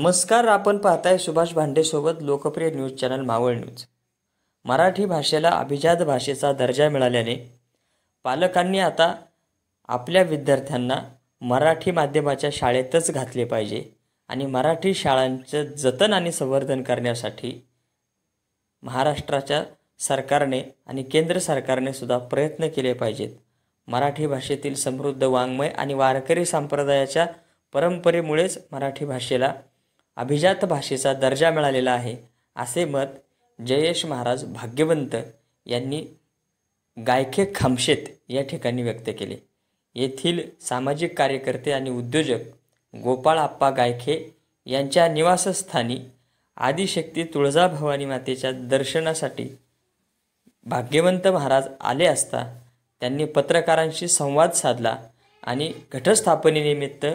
नमस्कार. आपण पाहताय सुभाष भांडेसोबत लोकप्रिय news channel Maval news. Marathi भाषेला अभिजात भाषेचा दर्जा मिळाल्याने पालकांनी आता आपल्या विद्यार्थ्यांना मराठी माध्यमाच्या शाळेतच घातले पाहिजे आणि मराठी शाळांचं जतन आणि संवर्धन करण्यासाठी महाराष्ट्राच्या सरकारने आणि केंद्र सरकारने सुद्धा प्रयत्न केले पाहिजेत. मराठी भाषेतील समृद्ध वाङ्मय आणि वारकरी संप्रदायाच्या परंपरेमुळेच मराठी भाषेला अभिजात भाषेचा दर्जा मिळालेला आहे, असे मत जयेश महाराज भाग्यवंत यांनी गायखे खामशेत या ठिकाणी व्यक्त केले. येथील सामाजिक कार्यकर्ते आणि उद्योजक गोपाळ आप्पा गायखे यांच्या निवासस्थानी आदिशक्ती तुळजाभवानी मातेच्या दर्शनासाठी भाग्यवंत महाराज आले असता त्यांनी पत्रकारांशी संवाद साधला आणि घटस्थापनेनिमित्त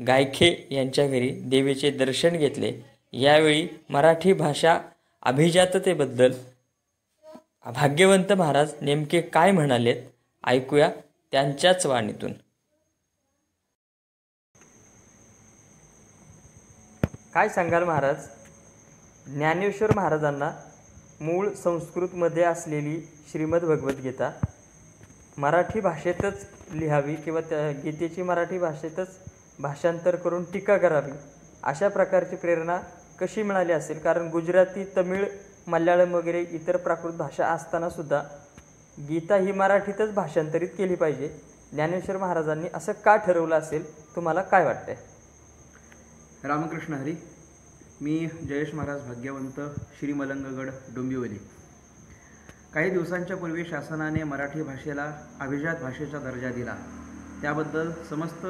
गायखे यांच्या घरी देवीचे दर्शन घेतले. यावेळी मराठी भाषा अभिजाततेबद्दल भाग्यवंत महाराज नेमके काय म्हणालेत, ऐकूया त्यांच्याच वाणीतून. काय सांगाल महाराज? ज्ञानेश्वर महाराजांना मूळ संस्कृतमध्ये असलेली श्रीमद भगवद्गीता मराठी भाषेतच लिहावी किंवा त्या गीतेची मराठी भाषेतच भाषांतर करून टीका करावी, अशा प्रकारची प्रेरणा कशी मिळाली असेल? कारण गुजराती, तमिळ, मल्याळम वगैरे इतर प्राकृत भाषा असतानासुद्धा गीता ही मराठीतच भाषांतरित केली पाहिजे. ज्ञानेश्वर महाराजांनी असं का ठरवलं असेल, तुम्हाला काय वाटतंय? रामकृष्ण हरी. मी जयेश महाराज भाग्यवंत, श्री मलंगगड, डोंबिवली. काही दिवसांच्या पूर्वी शासनाने मराठी भाषेला अभिजात भाषेचा दर्जा दिला. त्याबद्दल समस्त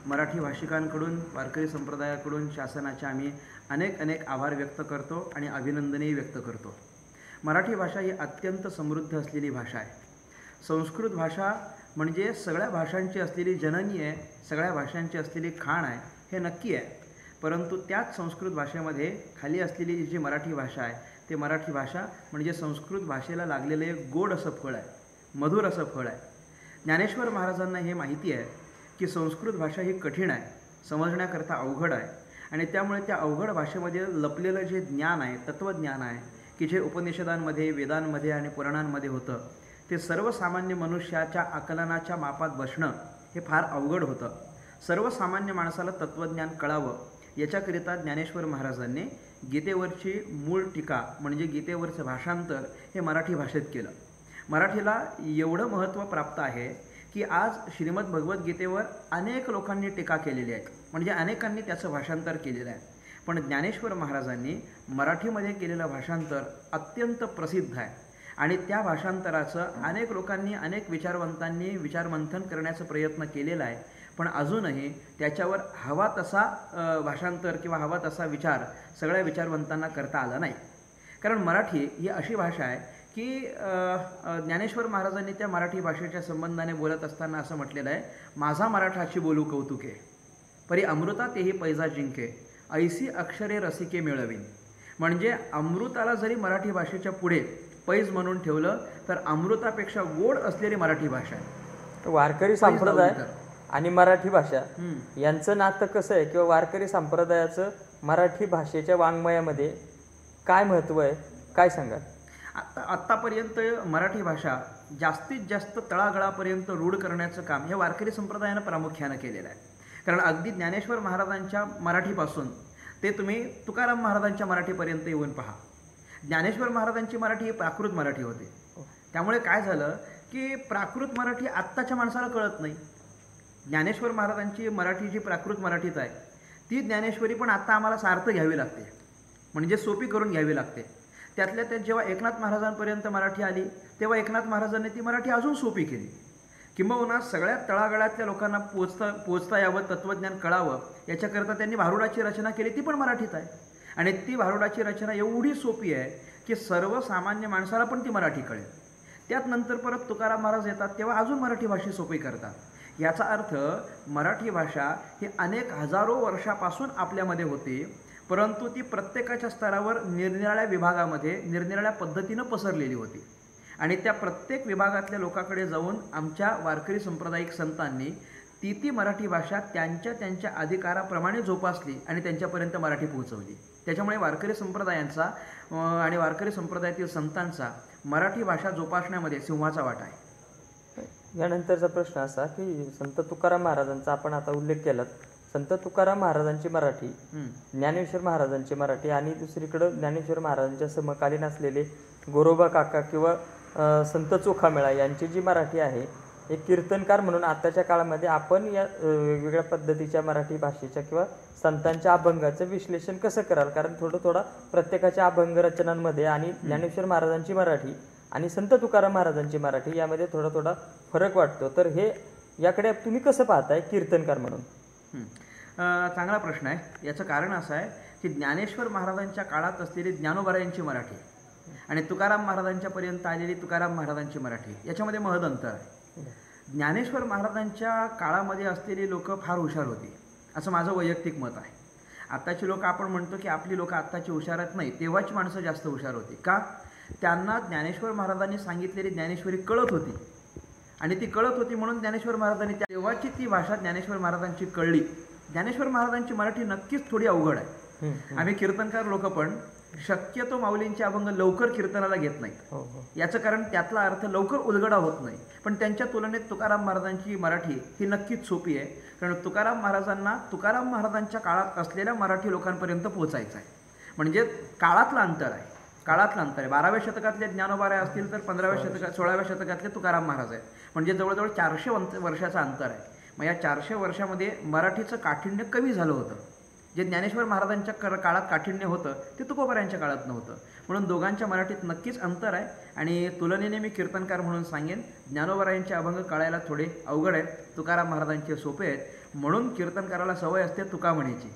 मराठी भाषिकांकडून, वारकरी संप्रदायाकडून शासनाचे आम्ही अनेक आभार व्यक्त करतो आणि अभिनंदनही व्यक्त करतो. मराठी भाषा ही अत्यंत समृद्ध असलेली भाषा आहे. संस्कृत भाषा म्हणजे सगळ्या भाषांची असलेली जननी आहे, सगळ्या भाषांची असलेली खाण आहे, हे नक्की आहे. परंतु त्याच संस्कृत भाषेमध्ये खाली असलेली जी मराठी भाषा आहे, ते मराठी भाषा म्हणजे संस्कृत भाषेला लागलेलं एक गोड असं फळ आहे, मधुर असं फळ आहे. ज्ञानेश्वर महाराजांना हे माहिती आहे की संस्कृत भाषा ही कठीण आहे, समजण्याकरता अवघड आहे आणि त्यामुळे त्या अवघड भाषेमध्ये लपलेलं जे ज्ञान आहे, तत्त्वज्ञान आहे, की जे उपनिषदांमध्ये, वेदांमध्ये आणि पुराणांमध्ये होतं, ते सर्वसामान्य मनुष्याच्या आकलनाच्या मापात बसणं हे फार अवघड होतं. सर्वसामान्य माणसाला तत्त्वज्ञान कळावं याच्याकरिता ज्ञानेश्वर महाराजांनी गीतेवरची मूळ टीका म्हणजे गीतेवरचं भाषांतर हे मराठी भाषेत केलं. मराठीला एवढं महत्त्व प्राप्त आहे की आज श्रीमद भगवद्गीतेवर अनेक लोकांनी टीका केलेली आहे, म्हणजे अनेकांनी त्याचं भाषांतर केलेलं आहे. पण ज्ञानेश्वर महाराजांनी मराठीमध्ये केलेलं भाषांतर अत्यंत प्रसिद्ध आहे आणि त्या भाषांतराचं अनेक लोकांनी, अनेक विचारवंतांनी विचारमंथन करण्याचा प्रयत्न केलेला आहे. पण अजूनही त्याच्यावर हवा तसा भाषांतर किंवा हवा तसा विचार सगळ्या विचारवंतांना करता आला नाही. कारण मराठी ही अशी भाषा आहे की ज्ञानेश्वर महाराजांनी त्या मराठी भाषेच्या संबंधाने बोलत असताना असं म्हटलेलं आहे, माझा मराठाची बोलू कौतुके, परी अमृता तेही पैजा जिंके, ऐसी अक्षरे रसिके मिळवीन. म्हणजे अमृताला जरी मराठी भाषेच्या पुढे पैज म्हणून ठेवलं तर अमृतापेक्षा गोड असलेली मराठी भाषा आहे. वारकरी संप्रदाय आणि मराठी भाषा यांचं नातं कसं आहे किंवा वारकरी संप्रदायाचं मराठी भाषेच्या वाङ्मयामध्ये काय महत्त्व आहे, काय सांगाल? आत्तापर्यंत मराठी भाषा जास्तीत जास्त तळागाळापर्यंत रूढ करण्याचं काम हे वारकरी संप्रदायानं प्रामुख्यानं केलेलं आहे. कारण अगदी ज्ञानेश्वर महाराजांच्या मराठीपासून ते तुम्ही तुकाराम महाराजांच्या मराठीपर्यंत येऊन पहा. ज्ञानेश्वर महाराजांची मराठी ही प्राकृत मराठी होती. त्यामुळे काय झालं की प्राकृत मराठी आत्ताच्या माणसाला कळत नाही. ज्ञानेश्वर महाराजांची मराठी जी प्राकृत मराठीत आहे ती ज्ञानेश्वरी पण आत्ता आम्हाला सार्थ घ्यावी लागते, म्हणजे सोपी करून घ्यावी लागते. त्यातल्या त्यात जेव्हा एकनाथ महाराजांपर्यंत मराठी आली तेव्हा एकनाथ महाराजांनी ती मराठी अजून सोपी केली. किंबहुना सगळ्या तळागाळातल्या लोकांना पोचता यावं, तत्त्वज्ञान कळावं याच्याकरता त्यांनी भारुडाची रचना केली, ती पण मराठीत आहे. आणि ती भारुडाची रचना एवढी सोपी आहे की सर्वसामान्य माणसाला पण ती मराठी कळेल. त्यात नंतर परत तुकाराम महाराज येतात तेव्हा अजून मराठी भाषा सोपी करतात. याचा अर्थ मराठी भाषा ही अनेक हजारो वर्षापासून आपल्यामध्ये होती, परंतु ती प्रत्येकाच्या स्तरावर निरनिराळ्या विभागामध्ये निरनिराळ्या पद्धतीनं पसरलेली होती. आणि त्या प्रत्येक विभागातल्या लोकांकडे जाऊन आमच्या वारकरी सांप्रदायिक संतांनी ती मराठी भाषा त्यांच्या अधिकाराप्रमाणे जोपासली आणि त्यांच्यापर्यंत मराठी पोहोचवली. त्याच्यामुळे वारकरी संप्रदायांचा आणि वारकरी संप्रदायातील संतांचा मराठी भाषा जोपासण्यामध्ये सिंहाचा वाटा आहे. यानंतरचा प्रश्न असा की संत तुकाराम महाराजांचा आपण आता उल्लेख केलात. संत तुकाराम महाराजांची मराठी, ज्ञानेश्वर महाराजांची मराठी आणि दुसरीकडं ज्ञानेश्वर महाराजांच्या समकालीन असलेले गोरोबा काका किंवा संत चोखामेळा यांची जी मराठी आहे, एक कीर्तनकार म्हणून आताच्या काळामध्ये आपण या वेगवेगळ्या पद्धतीच्या मराठी भाषेच्या किंवा संतांच्या अभंगाचं विश्लेषण कसं कराल? कारण थोडं प्रत्येकाच्या अभंग रचनांमध्ये आणि ज्ञानेश्वर महाराजांची मराठी आणि संत तुकाराम महाराजांची मराठी यामध्ये थोडा फरक वाटतो. तर हे याकडे तुम्ही कसं पाहताय कीर्तनकार म्हणून? चांगला प्रश्न आहे. याचं कारण असं आहे की ज्ञानेश्वर महाराजांच्या काळात असलेली ज्ञानोबरायांची मराठी आणि तुकाराम महाराजांच्या पर्यंत आलेली तुकाराम महाराजांची मराठी याच्यामध्ये महद अंतर आहे. ज्ञानेश्वर महाराजांच्या काळामध्ये असलेली लोक फार हुशार होती असं माझं वैयक्तिक मत आहे. आत्ताची लोक आपण म्हणतो की आपली लोक आत्ताची हुशारच नाही, तेव्हाची माणसं जास्त हुशार होती. का? त्यांना ज्ञानेश्वर महाराजांनी सांगितलेली ज्ञानेश्वरी कळत होती आणि ती कळत होती म्हणून ज्ञानेश्वर महाराजांनी तेव्हाची ती भाषा ज्ञानेश्वर महाराजांची कळली. ज्ञानेश्वर महाराजांची मराठी नक्कीच थोडी अवघड आहे. आम्ही कीर्तनकार लोक पण शक्यतो माऊलींचे अभंग लवकर कीर्तनाला घेत नाहीत. याचं कारण त्यातला अर्थ लवकर उलगडा होत नाही. पण त्यांच्या तुलनेत तुकाराम महाराजांची मराठी ही नक्कीच सोपी आहे. कारण तुकाराम महाराजांना तुकाराम महाराजांच्या काळात असलेल्या मराठी लोकांपर्यंत पोहोचायचं आहे. म्हणजे काळातलं अंतर आहे. 12व्या शतकातले ज्ञानोबाराय असतील तर 16व्या शतकातले तुकाराम महाराज आहेत. म्हणजे जवळजवळ 400 वर्षाचं अंतर आहे. मग या 400 वर्षामध्ये मराठीचं काठिण्य कमी झालं होतं. जे ज्ञानेश्वर महाराजांच्या काळात काठिण्य होतं ते तुकोबारायांच्या काळात नव्हतं. म्हणून दोघांच्या मराठीत नक्कीच अंतर आहे. आणि तुलनेने मी कीर्तनकार म्हणून सांगेन ज्ञानोबारायांचे अभंग कळायला थोडे अवघड आहेत, तुकाराम महाराजांचे सोपे आहेत. म्हणून कीर्तनकाराला सवय असते तुका म्हणायची.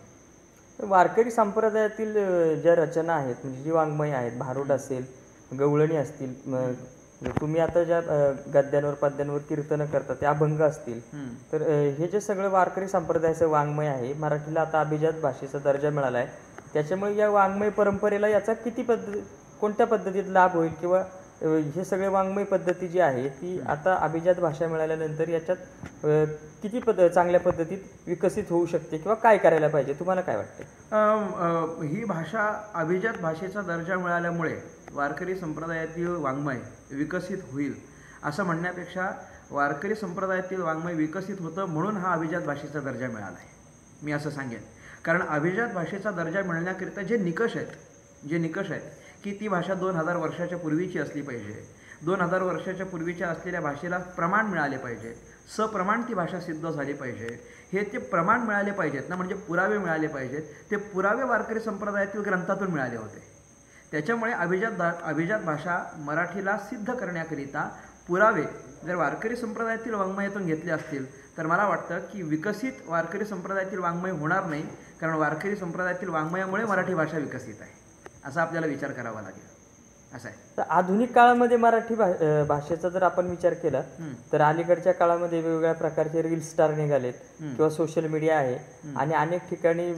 वारकरी संप्रदायातील ज्या रचना आहेत म्हणजे जी वाङ्मय आहेत, भारुड असेल, गवळणी असतील, तुम्ही आता ज्या गद्यांवर पद्यांवर कीर्तन करता ते अभंग असतील, तर हे जे सगळं वारकरी संप्रदायाचं वाङ्मय आहे, मराठीला आता अभिजात भाषेचा दर्जा मिळाला आहे. त्याच्यामुळे या वाङ्मय परंपरेला याचा कोणत्या पद्धतीत लाभ होईल किंवा हे सगळे वाङ्मय पद्धती जी आहे ती आता अभिजात भाषा मिळाल्यानंतर याच्यात किती चांगल्या पद्धतीत विकसित होऊ शकते किंवा काय करायला पाहिजे, तुम्हाला काय वाटतं? ही भाषा अभिजात भाषेचा दर्जा मिळाल्यामुळे वारकरी संप्रदायातील वाङ्मय विकसित होईल असं म्हणण्यापेक्षा वारकरी संप्रदायातील वाङ्मय विकसित होतं म्हणून हा अभिजात भाषेचा दर्जा मिळाला आहे मी असं सांगेन. कारण अभिजात भाषेचा दर्जा मिळण्याकरिता जे निकष आहेत की ती भाषा 2000 वर्षाच्या पूर्वीची असली पाहिजे. 2000 वर्षाच्या पूर्वीच्या असलेल्या भाषेला प्रमाण मिळाले पाहिजे, सप्रमाण ती भाषा सिद्ध झाली पाहिजे. हे ते प्रमाण मिळाले पाहिजेत ना, म्हणजे पुरावे मिळाले पाहिजेत. ते पुरावे वारकरी संप्रदायातील ग्रंथातून मिळाले होते. त्याच्यामुळे अभिजात भाषा मराठीला सिद्ध करण्याकरिता पुरावे जर वारकरी संप्रदायातील वाङ्मयातून घेतले असतील तर मला वाटतं की विकसित वारकरी संप्रदायातील वाङ्मय होणार नाही. कारण वारकरी संप्रदायातील वाङ्मयामुळे मराठी भाषा विकसित आहे असा आपल्याला विचार करावा लागेल. असं आहे. तर आधुनिक काळामध्ये मराठी भाषेचा जर आपण विचार केला तर अलीकडच्या काळामध्ये वेगवेगळ्या प्रकारचे रील स्टार निघालेत किंवा सोशल मीडिया आहे आणि अनेक ठिकाणी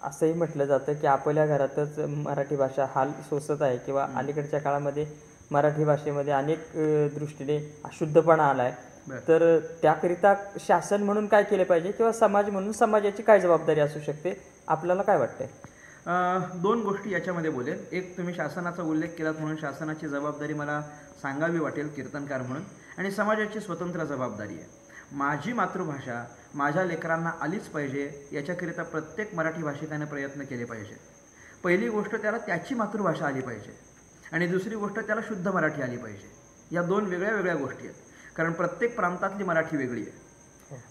असंही म्हटलं जातं की आपल्या घरातच मराठी भाषा हाल सोसत आहे किंवा अलीकडच्या काळामध्ये मराठी भाषेमध्ये अनेक दृष्टीने अशुद्धपणा आला आहे. तर त्याकरिता शासन म्हणून काय केले पाहिजे किंवा समाज म्हणून समाजाची काय जबाबदारी असू शकते, आपल्याला काय वाटतंय? 2 गोष्टी याच्यामध्ये बोलेल. एक, तुम्ही शासनाचा उल्लेख केलात म्हणून शासनाची जबाबदारी मला सांगावी वाटेल कीर्तनकार म्हणून, आणि समाजाची स्वतंत्र जबाबदारी आहे. माझी मातृभाषा माझ्या लेकरांना आलीच पाहिजे याच्याकरिता प्रत्येक मराठी भाषिकाने प्रयत्न केले पाहिजेत. पहिली गोष्ट त्याला त्याची मातृभाषा आली पाहिजे आणि दुसरी गोष्ट त्याला शुद्ध मराठी आली पाहिजे. या 2 वेगळ्या गोष्टी आहेत. कारण प्रत्येक प्रांतातली मराठी वेगळी आहे.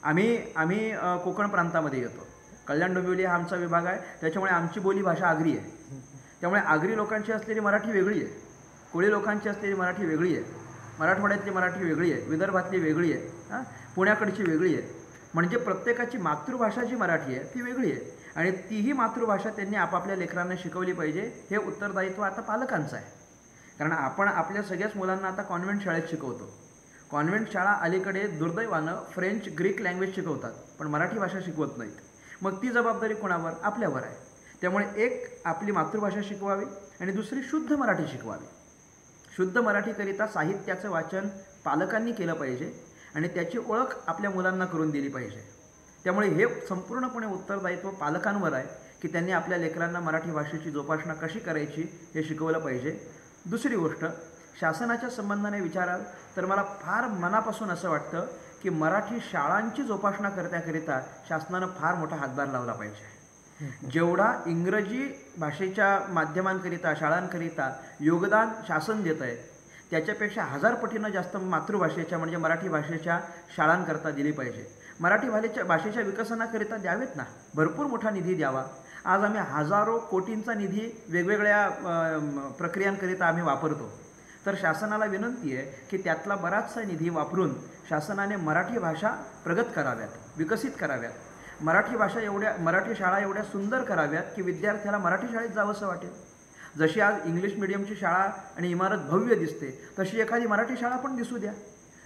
आम्ही कोकण प्रांतामध्ये येतो. कल्याण डोंबिवली हा आमचा विभाग आहे, त्याच्यामुळे आमची बोली भाषा आगरी आहे. त्यामुळे आगरी लोकांची असलेली मराठी वेगळी आहे, कोळी लोकांची असलेली मराठी वेगळी आहे, मराठवाड्यातली मराठी वेगळी आहे, विदर्भातली वेगळी आहे, पुण्याकडची वेगळी आहे. म्हणजे प्रत्येकाची मातृभाषा जी मराठी आहे ती वेगळी आहे आणि तीही मातृभाषा त्यांनी आपापल्या लेकरांना शिकवली पाहिजे. हे उत्तरदायित्व आता पालकांचं आहे. कारण आपण आपल्या सगळ्याच मुलांना आता कॉन्व्हेंट शाळेत शिकवतो. कॉन्व्हेंट शाळा अलीकडे दुर्दैवानं फ्रेंच, ग्रीक लँग्वेज शिकवतात पण मराठी भाषा शिकवत नाहीत. मग ती जबाबदारी कोणावर? आपल्यावर आहे. त्यामुळे एक, आपली मातृभाषा शिकवावी आणि दुसरी शुद्ध मराठी शिकवावी. शुद्ध मराठीकरिता साहित्याचं वाचन पालकांनी केलं पाहिजे आणि त्याची ओळख आपल्या मुलांना करून दिली पाहिजे. त्यामुळे हे संपूर्णपणे उत्तरदायित्व पालकांवर आहे की त्यांनी आपल्या लेकरांना मराठी भाषेची जोपासना कशी करायची हे शिकवलं पाहिजे. दुसरी गोष्ट, शासनाच्या संबंधाने विचाराल तर मला फार मनापासून असं वाटतं की मराठी शाळांची जोपासना करण्याकरिता शासनानं फार मोठा हातभार लावला पाहिजे. जेवढा इंग्रजी भाषेच्या माध्यमांकरिता शाळांकरिता योगदान शासन देत आहे त्याच्यापेक्षा 1000 पटीनं जास्त मातृभाषेच्या म्हणजे मराठी भाषेच्या शाळांकरता दिली पाहिजे. मराठी भाषेच्या विकसनाकरिता द्यावेत ना, भरपूर मोठा निधी द्यावा. आज आम्ही हजारो कोटींचा निधी वेगवेगळ्या प्रक्रियांकरिता आम्ही वापरतो. तर शासनाला विनंती आहे की त्यातला बराचसा निधी वापरून शासनाने मराठी भाषा प्रगत कराव्यात, विकसित कराव्यात. मराठी शाळा एवढ्या सुंदर कराव्यात की विद्यार्थ्याला मराठी शाळेत जावंसं वाटेल. जशी आज इंग्लिश मिडियमची शाळा आणि इमारत भव्य दिसते तशी एखादी मराठी शाळा पण दिसू द्या.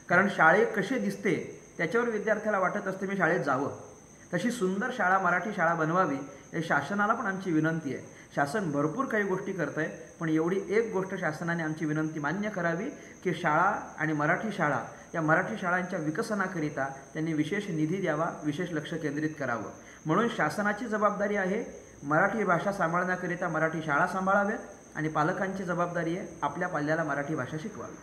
कारण शाळेत कसे दिसते त्याच्यावर विद्यार्थ्याला वाटत असते मी शाळेत जावं. तशी सुंदर शाळा मराठी शाळा बनवावी हे शासनाला पण आमची विनंती आहे. शासन भरपूर काही गोष्टी करत आहे पण एवढी एक गोष्ट शासनाने आमची विनंती मान्य करावी की शाळा आणि मराठी शाळा या मराठी शाळांच्या विकसनाकरिता त्यांनी विशेष निधी द्यावा, विशेष लक्ष केंद्रित करावं. म्हणून शासनाची जबाबदारी आहे मराठी भाषा सांभाळण्याकरिता मराठी शाळा सांभाळाव्यात आणि पालकांची जबाबदारी आहे आपल्या पाल्याला मराठी भाषा शिकवावी.